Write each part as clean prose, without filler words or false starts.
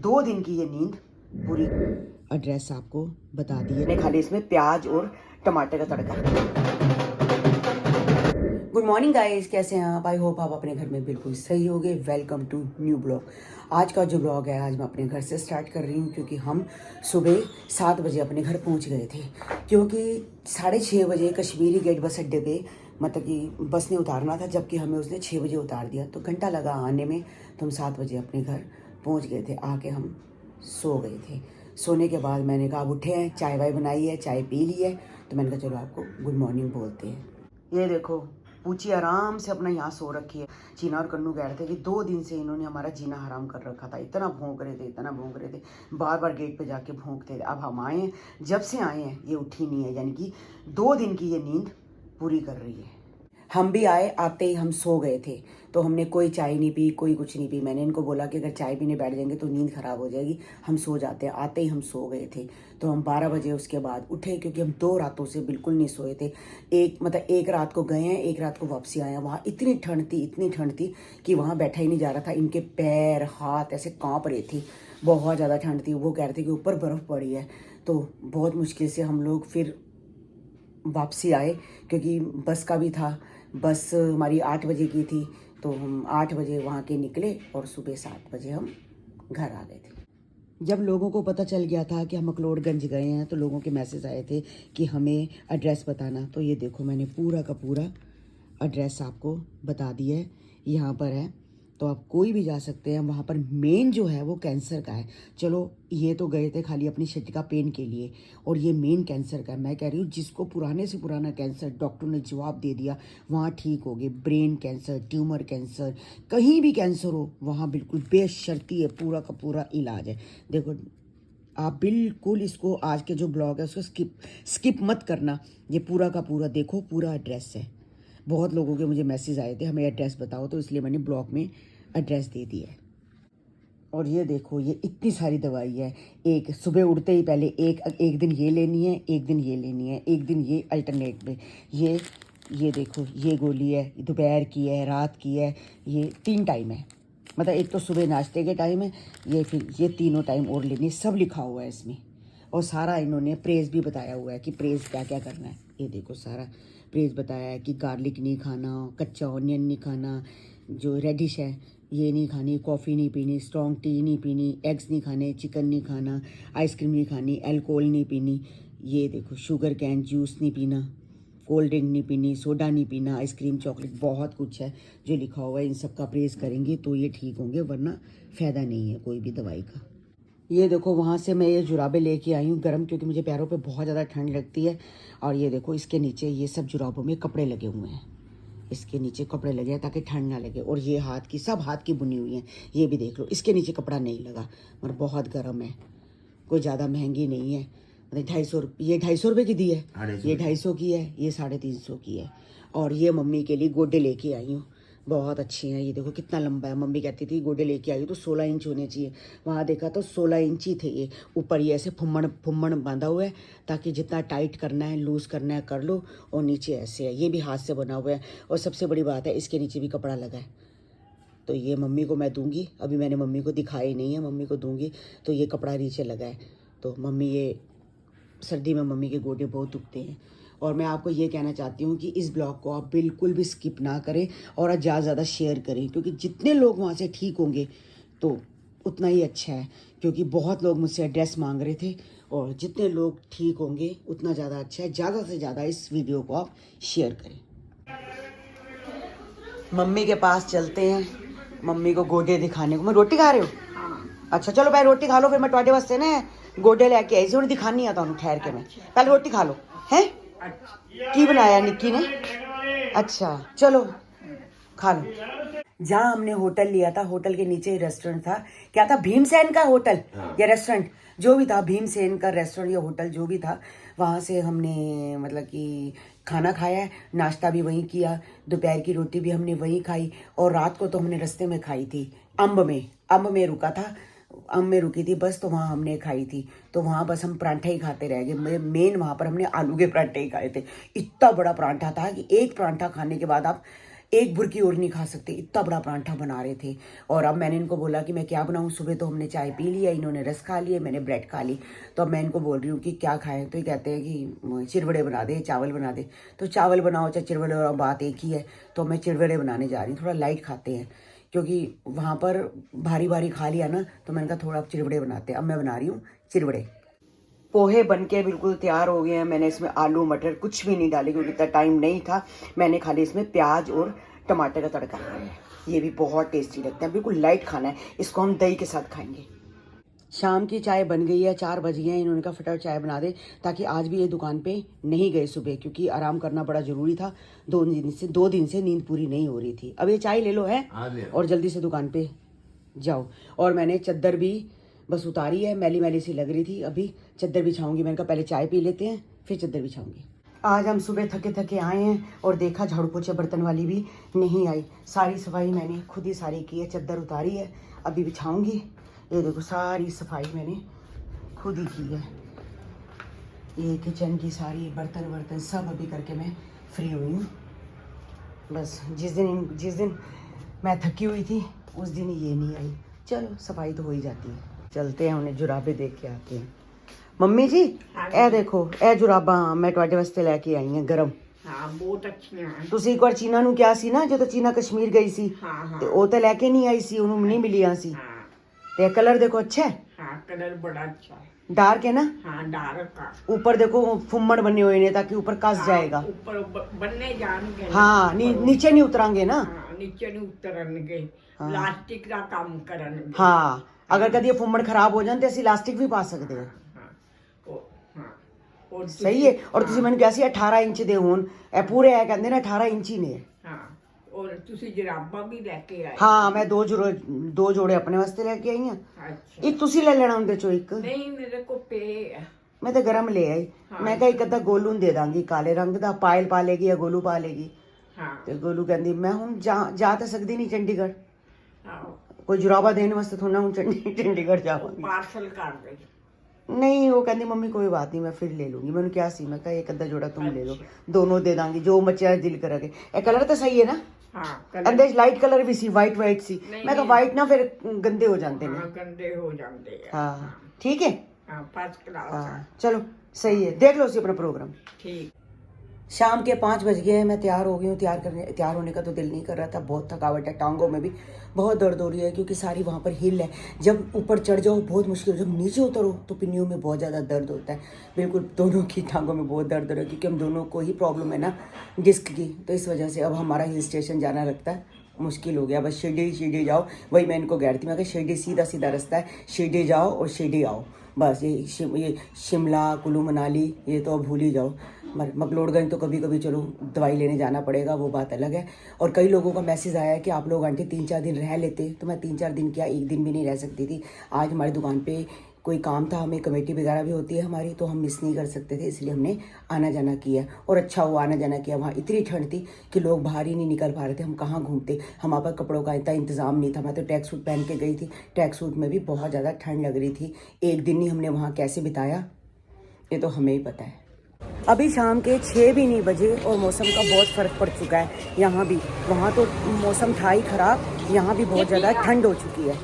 2 दिन की ये नींद पूरी। एड्रेस आपको बता दिया। मैंने खाली इसमें प्याज और टमाटर का तड़का। गुड मॉर्निंग गाइस, कैसे हैं आप? आई होप आप अपने घर में बिल्कुल सही होगे। Welcome to new blog. आज का जो ब्लॉग है आज मैं अपने घर से स्टार्ट कर रही हूँ क्योंकि हम सुबह 7 बजे अपने घर पहुँच गए थे। क्योंकि 6:30 बजे कश्मीरी गेट बस अड्डे पे मतलब कि बस ने उतारना था, जबकि हमें उसने 6 बजे उतार दिया, तो घंटा लगा आने में। तो हम 7 बजे अपने घर पहुँच गए थे। आके हम सो गए थे। सोने के बाद मैंने कहा अब उठे हैं, चाय वाय बनाई है, चाय पी ली है, तो मैंने कहा चलो आपको गुड मॉर्निंग बोलते हैं। ये देखो पूची आराम से अपना यहाँ सो रखी है। चीना और कन्नू कह रहे थे कि 2 दिन से इन्होंने हमारा जीना हराम कर रखा था। इतना भौंक रहे थे, इतना भौंक रहे थे, बार बार गेट पे जाके भौंकते थे। अब हम आए हैं, जब से आए हैं ये उठी नहीं है, यानी कि 2 दिन की ये नींद पूरी कर रही है। हम भी आए, आते ही हम सो गए थे, तो हमने कोई चाय नहीं पी, कोई कुछ नहीं पी। मैंने इनको बोला कि अगर चाय पीने बैठ जाएंगे तो नींद ख़राब हो जाएगी, हम सो जाते हैं। आते ही हम सो गए थे। तो हम 12 बजे उसके बाद उठे क्योंकि हम 2 रातों से बिल्कुल नहीं सोए थे। एक रात को गए हैं, एक रात को वापसी आए हैं। वहाँ इतनी ठंड थी कि वहाँ बैठा ही नहीं जा रहा था। इनके पैर हाथ ऐसे काँप रही थी, बहुत ज़्यादा ठंड थी। वो कह रहे थे कि ऊपर बर्फ़ पड़ी है। तो बहुत मुश्किल से हम लोग फिर वापसी आए क्योंकि बस का भी था। बस हमारी 8 बजे की थी, तो हम 8 बजे वहाँ के निकले और सुबह 7 बजे हम घर आ गए थे। जब लोगों को पता चल गया था कि हम मकलोडगंज गए हैं, तो लोगों के मैसेज आए थे कि हमें एड्रेस बताना। तो ये देखो मैंने पूरा का पूरा एड्रेस आपको बता दिया है, यहाँ पर है, तो आप कोई भी जा सकते हैं। वहाँ पर मेन जो है वो कैंसर का है। चलो ये तो गए थे खाली अपनी शरीर का पेन के लिए, और ये मेन कैंसर का है। मैं कह रही हूँ जिसको पुराने से पुराना कैंसर डॉक्टर ने जवाब दे दिया वहाँ ठीक हो गए। ब्रेन कैंसर, ट्यूमर कैंसर, कहीं भी कैंसर हो वहाँ बिल्कुल बेशर्ती है, पूरा का पूरा इलाज है। देखो आप बिल्कुल इसको आज के जो ब्लॉग है उसको स्किप मत करना, ये पूरा का पूरा देखो, पूरा एड्रेस है। बहुत लोगों के मुझे मैसेज आए थे हमें एड्रेस बताओ, तो इसलिए मैंने ब्लॉग में एड्रेस दे दिया है। और ये देखो ये इतनी सारी दवाई है। एक सुबह उठते ही पहले एक दिन ये लेनी है, एक दिन ये लेनी है, एक दिन ये अल्टरनेट में ये देखो ये गोली है, दोपहर की है, रात की है, ये 3 टाइम है। मतलब एक तो सुबह नाश्ते के टाइम है, ये फिर ये तीनों टाइम और लेनी है। सब लिखा हुआ है इसमें, और सारा इन्होंने प्रेस भी बताया हुआ है कि प्रेस क्या क्या करना है। ये देखो सारा प्रेस बताया है कि गार्लिक नहीं खाना, कच्चा ऑनियन नहीं खाना, जो रेडिश है ये नहीं खानी, कॉफ़ी नहीं पीनी, स्ट्रॉन्ग टी नहीं पीनी, एग्स नहीं खाने, चिकन नहीं खाना, आइसक्रीम नहीं खानी, अल्कोहल नहीं पीनी। ये देखो शुगर कैन जूस नहीं पीना, कोल्ड ड्रिंक नहीं पीनी, सोडा नहीं पीना, आइसक्रीम चॉकलेट, बहुत कुछ है जो लिखा हुआ है। इन सब का प्रेस करेंगे तो ये ठीक होंगे, वरना फ़ायदा नहीं है कोई भी दवाई का। ये देखो वहाँ से मैं ये जुराबें लेके आई हूँ गर्म, क्योंकि मुझे पैरों पे बहुत ज़्यादा ठंड लगती है। और ये देखो इसके नीचे ये सब जुराबों में कपड़े लगे हुए हैं, इसके नीचे कपड़े लगे हैं ताकि ठंड ना लगे। और ये हाथ की, सब हाथ की बुनी हुई हैं, ये भी देख लो, इसके नीचे कपड़ा नहीं लगा, मगर बहुत गर्म है। कोई ज़्यादा महंगी नहीं है, मतलब 250, ये 250 रुपये की दी है, ये 250 की है, ये 350 की है। और ये मम्मी के लिए गोडे लेके आई हूँ, बहुत अच्छी हैं। ये देखो कितना लंबा है। मम्मी कहती थी गोडे लेके आई हो तो 16 इंच होने चाहिए। वहाँ देखा तो 16 इंच ही थे। ये ऊपर ये ऐसे फुम्मण बांधा हुआ है, ताकि जितना टाइट करना है, लूज़ करना है कर लो। और नीचे ऐसे है, ये भी हाथ से बना हुआ है। और सबसे बड़ी बात है इसके नीचे भी कपड़ा लगा है। तो ये मम्मी को मैं दूंगी, अभी मैंने मम्मी को दिखाई नहीं है, मम्मी को दूंगी। तो ये कपड़ा नीचे लगा है, तो मम्मी ये सर्दी में मम्मी के गोडे बहुत दुखते हैं। और मैं आपको ये कहना चाहती हूँ कि इस ब्लॉग को आप बिल्कुल भी स्किप ना करें और ज़्यादा से ज़्यादा शेयर करें, क्योंकि जितने लोग वहाँ से ठीक होंगे तो उतना ही अच्छा है। क्योंकि बहुत लोग मुझसे एड्रेस मांग रहे थे, और जितने लोग ठीक होंगे उतना ज़्यादा अच्छा है। ज़्यादा से ज़्यादा इस वीडियो को आप शेयर करें। मम्मी के पास चलते हैं, मम्मी को गोडे दिखाने को। मैं रोटी खा रहे हो? अच्छा चलो भाई रोटी खा लो, फिर मैं ਤੁਹਾਡੇ वास्ते ना गोडे लेके आई सी, हुण दिखानी है तुहानू ठहर के। मैं पहले रोटी खा लो। हैं की बनाया निक्की ने? अच्छा चलो खा लो। जहाँ हमने होटल लिया था, होटल के नीचे ही रेस्टोरेंट था। क्या था, भीमसेन का होटल या रेस्टोरेंट, जो भी था, भीमसेन का रेस्टोरेंट या होटल जो भी था, वहाँ से हमने मतलब कि खाना खाया है। नाश्ता भी वहीं किया, दोपहर की रोटी भी हमने वहीं खाई, और रात को तो हमने रास्ते में खाई थी। अम्ब में रुका था, अम्ब में रुकी थी बस, तो वहाँ हमने खाई थी। तो वहाँ बस हम परांठे ही खाते रह गए। मेन वहाँ पर हमने आलू के परांठे ही खाए थे। इतना बड़ा परांठा था कि एक परांठा खाने के बाद आप एक बुरकी और नहीं खा सकते, इतना बड़ा परांठा बना रहे थे। और अब मैंने इनको बोला कि मैं क्या बनाऊं, सुबह तो हमने चाय पी लिया, इन्होंने रस खा लिए, मैंने ब्रेड खा ली। तो अब मैं इनको बोल रही हूँ कि क्या खाएं, तो ये कहते हैं कि चिरवड़े बना दे, चावल बना दे। तो चावल बनाओ चाहे चिरवड़े, और बात एक ही है। तो मैं चिरवड़े बनाने जा रही हूँ, थोड़ा लाइट खाते हैं क्योंकि वहाँ पर भारी भारी खा लिया ना, तो मैंने कहा थोड़ा चिरवड़े बनाते हैं। अब मैं बना रही हूँ चिरवड़े। पोहे बनके बिल्कुल तैयार हो गए हैं। मैंने इसमें आलू मटर कुछ भी नहीं डाले क्योंकि इतना टाइम नहीं था। मैंने खाली इसमें प्याज और टमाटर का तड़का लगाया है। ये भी बहुत टेस्टी लगता है, बिल्कुल लाइट खाना है। इसको हम दही के साथ खाएंगे। शाम की चाय बन गई है, 4 बज गए हैं। इन्होंने कहा फटाफट चाय बना दे, ताकि आज भी ये दुकान पे नहीं गए सुबह, क्योंकि आराम करना बड़ा ज़रूरी था। 2 दिन से नींद पूरी नहीं हो रही थी। अब ये चाय ले लो है और जल्दी से दुकान पे जाओ। और मैंने चद्दर भी बस उतारी है, मैली मैली सी लग रही थी, अभी चद्दर बिछाऊंगी। मैंने कहा पहले चाय पी लेते हैं फिर चद्दर बिछाऊंगी। आज हम सुबह थके थके आए हैं और देखा झाड़ू पोछे बर्तन वाली भी नहीं आई। सारी सफाई मैंने खुद ही सारी की है, चद्दर उतारी है, अभी बिछाऊंगी। ये देखो सारी सफाई मैंने खुद ही की है। ये किचन की सारी बर्तन वर्तन सब अभी करके मैं फ्री हुई हूँ। बस जिस दिन मैं थकी हुई थी उस दिन ये नहीं आई। चलो सफाई तो हो ही जाती है। चलते हैं, उन्हें जुराबे देख के आते हैं। मम्मी जी ए देखो ए जुराबा मैं ਤੁਹਾਡੇ ਵਾਸਤੇ ਲੈ ਕੇ ਆਈ ਹਾਂ ਗਰਮ। ਹਾਂ ਬਹੁਤ ਅੱਛੀਆਂ ਹਨ। ਤੁਸੀਂ ਇੱਕ ਵਾਰ ਚੀਨਾ ਨੂੰ ਕਿਹਾ ਸੀ ਨਾ, ਜਦੋਂ ਚੀਨਾ ਕਸ਼ਮੀਰ ਗਈ ਸੀ ਤੇ ਉਹ ਤੇ ਲੈ ਕੇ ਨਹੀਂ ਆਈ ਸੀ, ਉਹਨੂੰ ਨਹੀਂ ਮਿਲੀਆਂ ਸੀ। ਤੇ ਕਲਰ ਦੇਖੋ अच्छा है। हाँ कलर बड़ा अच्छा है। डार्क है ना? हाँ डार्क का। ऊपर देखो फुम्मड़ बने हुए ने ताकि ऊपर कस जाएगा। ऊपर बनने जाएंगे। हाँ नीचे नहीं उतरांगे ना। हाँ नीचे नहीं उतरनगे। प्लास्टिक का काम करनगे। हाँ अगर कभी ये फुम्मड़ खराब हो जाए तो ਅਸੀਂ इलास्टिक भी पा सकते हैं। ਸਹੀ ਹੈ। ਔਰ ਤੁਸੀਂ ਮੈਨੂੰ ਕਿਹਾ ਸੀ 18 ਇੰਚ ਦੇ ਹੋਣ, ਇਹ ਪੂਰੇ ਆ ਕਹਿੰਦੇ ਨੇ 18 ਇੰਚ ਹੀ ਨੇ। ਹਾਂ ਔਰ ਤੁਸੀਂ ਜਰਾਬਾਂ ਵੀ ਲੈ ਕੇ ਆਏ। ਹਾਂ ਮੈਂ ਦੋ ਜੋੜੇ ਆਪਣੇ ਵਾਸਤੇ ਲੈ ਕੇ ਆਈ ਹਾਂ। ਅੱਛਾ ਇੱਕ ਤੁਸੀਂ ਲੈ ਲੈਣਾ ਉਹਦੇ ਚੋਂ ਇੱਕ। ਨਹੀਂ ਮੇਰੇ ਕੋ ਪੇ ਹੈ। ਮੈਂ ਤਾਂ ਗਰਮ ਲੈ ਆਈ। ਮੈਂ ਕਿਹਾ ਇੱਕ ਅੱਧਾ ਗੋਲੂ ਨੂੰ ਦੇ ਦਾਂਗੀ ਕਾਲੇ ਰੰਗ ਦਾ, ਪਾਇਲ ਪਾ ਲੇਗੀ ਜਾਂ ਗੋਲੂ ਪਾ ਲੇਗੀ। ਹਾਂ ਤੇ ਗੋਲੂ ਕਹਿੰਦੀ ਮੈਂ ਹੁਣ ਜਾ ਤਾਂ ਸਕਦੀ ਨਹੀਂ ਚੰਡੀਗੜ੍ਹ, ਹਾਂ ਕੋਈ ਜੁਰਾਬਾ ਦੇਣ ਵਾਸਤੇ ਥੋੜਾ ਹੁਣ ਚੰਡੀਗੜ੍ਹ ਜਾਵਾਂਗੀ। ਪਾਰਸਲ ਕਰ ਦੇ। नहीं वो कहती मम्मी कोई बात नहीं मैं फिर ले लूंगी। मैंने क्या सी मैं कहा एक अद्धा जोड़ा तुम ले लो, दोनों दे दांगी जो मचा दिल करोगे। ये कलर तो सही है ना? हाँ अंदर लाइट कलर भी सी, वाइट सी। मैं कहा वाइट ना फिर गंदे हो जाते हैं। गंदे हो जाते हैं। हाँ ठीक है। हाँ फर्स्ट क्लास। हाँ चलो सही है, देख लो अपना प्रोग्राम। ठीक। शाम के 5 बज गए हैं, मैं तैयार हो गई हूँ। तैयार होने का तो दिल नहीं कर रहा था, बहुत थकावट है, टांगों में भी बहुत दर्द हो रही है क्योंकि सारी वहाँ पर हिल है। जब ऊपर चढ़ जाओ बहुत मुश्किल, जब नीचे उतरो तो पिन्नियों में बहुत ज़्यादा दर्द होता है। बिल्कुल दोनों की टांगों में बहुत दर्द हो रहा है क्योंकि हम दोनों को ही प्रॉब्लम है ना डिस्क की, तो इस वजह से अब हमारा हिल स्टेशन जाना लगता है मुश्किल हो गया। बस शिरडी जाओ, वही मैं इनको कह रही थी, मैं शिरडी सीधा रास्ता है, शिरडी जाओ और शिरडी आओ। बस ये शिमला कुल्लू मनाली ये तो अब भूल ही जाओ। मकलोडगंज तो कभी कभी चलो दवाई लेने जाना पड़ेगा, वो बात अलग है। और कई लोगों का मैसेज आया है कि आप लोग आंटी 3-4 दिन रह लेते, तो मैं 3-4 दिन क्या, एक दिन भी नहीं रह सकती थी। आज हमारी दुकान पे कोई काम था, हमें कमेटी वगैरह भी होती है हमारी, तो हम मिस नहीं कर सकते थे, इसलिए हमने आना जाना किया। और अच्छा हुआ आना जाना किया। वहाँ इतनी ठंड थी कि लोग बाहर ही नहीं निकल पा रहे थे, हम कहाँ घूमते, हमारे पास कपड़ों का इतना इंतज़ाम नहीं था। मैं तो ट्रैक सूट पहन के गई थी, ट्रैक सूट में भी बहुत ज़्यादा ठंड लग रही थी। एक दिन ही हमने वहाँ कैसे बिताया ये तो हमें ही पता है। अभी शाम के 6 भी नहीं बजे और मौसम का बहुत फ़र्क पड़ चुका है यहाँ भी। वहाँ तो मौसम था ही ख़राब, यहाँ भी बहुत ज़्यादा ठंड हो चुकी है।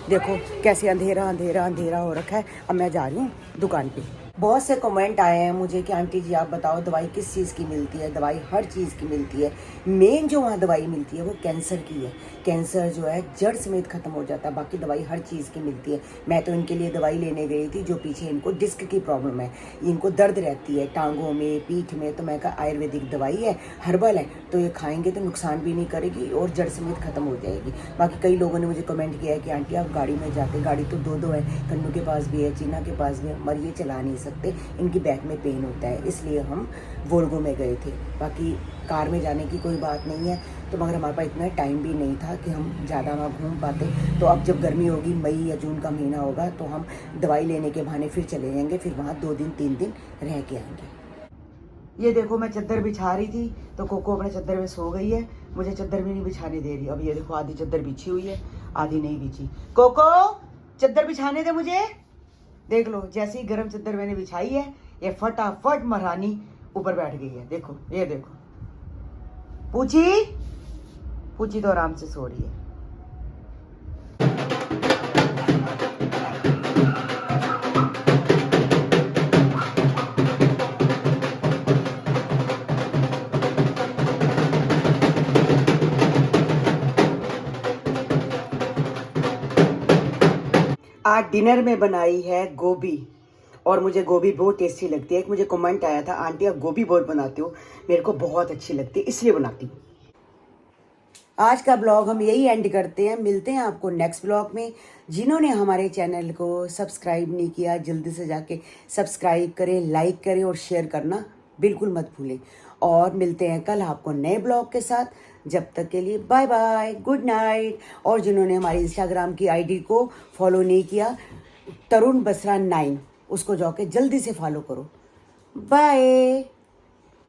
देखो कैसे अंधेरा हो रखा है। अब मैं जा रही हूँ दुकान पे। बहुत से कमेंट आए हैं मुझे कि आंटी जी आप बताओ दवाई किस चीज़ की मिलती है। दवाई हर चीज़ की मिलती है, मेन जो वहाँ दवाई मिलती है वो कैंसर की है। कैंसर जो है जड़ समेत ख़त्म हो जाता है, बाकी दवाई हर चीज़ की मिलती है। मैं तो इनके लिए दवाई लेने गई थी जो पीछे इनको डिस्क की प्रॉब्लम है, इनको दर्द रहती है टांगों में पीठ में, तो मैं कहा आयुर्वेदिक दवाई है, हर्बल है, तो ये खाएंगे तो नुकसान भी नहीं करेगी और जड़ समेत ख़त्म हो जाएगी। बाकी कई लोगों ने मुझे कमेंट किया है कि आंटी आप गाड़ी में जाते, गाड़ी तो 2 है, कन्नू के पास भी है, चीना के पास भी है, मगर ये चला नहीं सकते, इनकी बैक में पेन होता है, इसलिए हम वोल्गो में गए थे। बाकी कार में जाने की कोई बात नहीं है, तो मगर हमारे पास इतना टाइम भी नहीं था कि हम ज़्यादा वहाँ घूम पाते। तो अब जब गर्मी होगी, मई या जून का महीना होगा, तो हम दवाई लेने के बहाने फिर चले जाएंगे, फिर वहाँ 2 दिन 3 दिन रह के आएंगे। ये देखो मैं चद्दर बिछा रही थी तो कोको अपने चद्दर में सो गई है, मुझे चद्दर भी नहीं बिछाने दे रही। अब ये देखो आधी चद्दर बिछी हुई है, आधी नहीं बिछी। कोको चद्दर बिछाने दे मुझे। देख लो जैसी गर्म चद्दर मैंने बिछाई है, ये फटाफट महारानी ऊपर बैठ गई है। देखो ये देखो पूछी पूछी तो आराम से सो रही है। आज डिनर में बनाई है गोभी, और मुझे गोभी बहुत टेस्टी लगती है। एक मुझे कमेंट आया था, आंटी आप गोभी बहुत बनाते हो, मेरे को बहुत अच्छी लगती है इसलिए बनाती हूँ। आज का ब्लॉग हम यही एंड करते हैं, मिलते हैं आपको नेक्स्ट ब्लॉग में। जिन्होंने हमारे चैनल को सब्सक्राइब नहीं किया जल्दी से जाके सब्सक्राइब करें, लाइक करें और शेयर करना बिल्कुल मत भूलें। और मिलते हैं कल आपको नए ब्लॉग के साथ। जब तक के लिए बाय बाय, गुड नाइट। और जिन्होंने हमारी इंस्टाग्राम की आईडी को फॉलो नहीं किया, तरुण बसरा 9, उसको जाके जल्दी से फॉलो करो। बाय।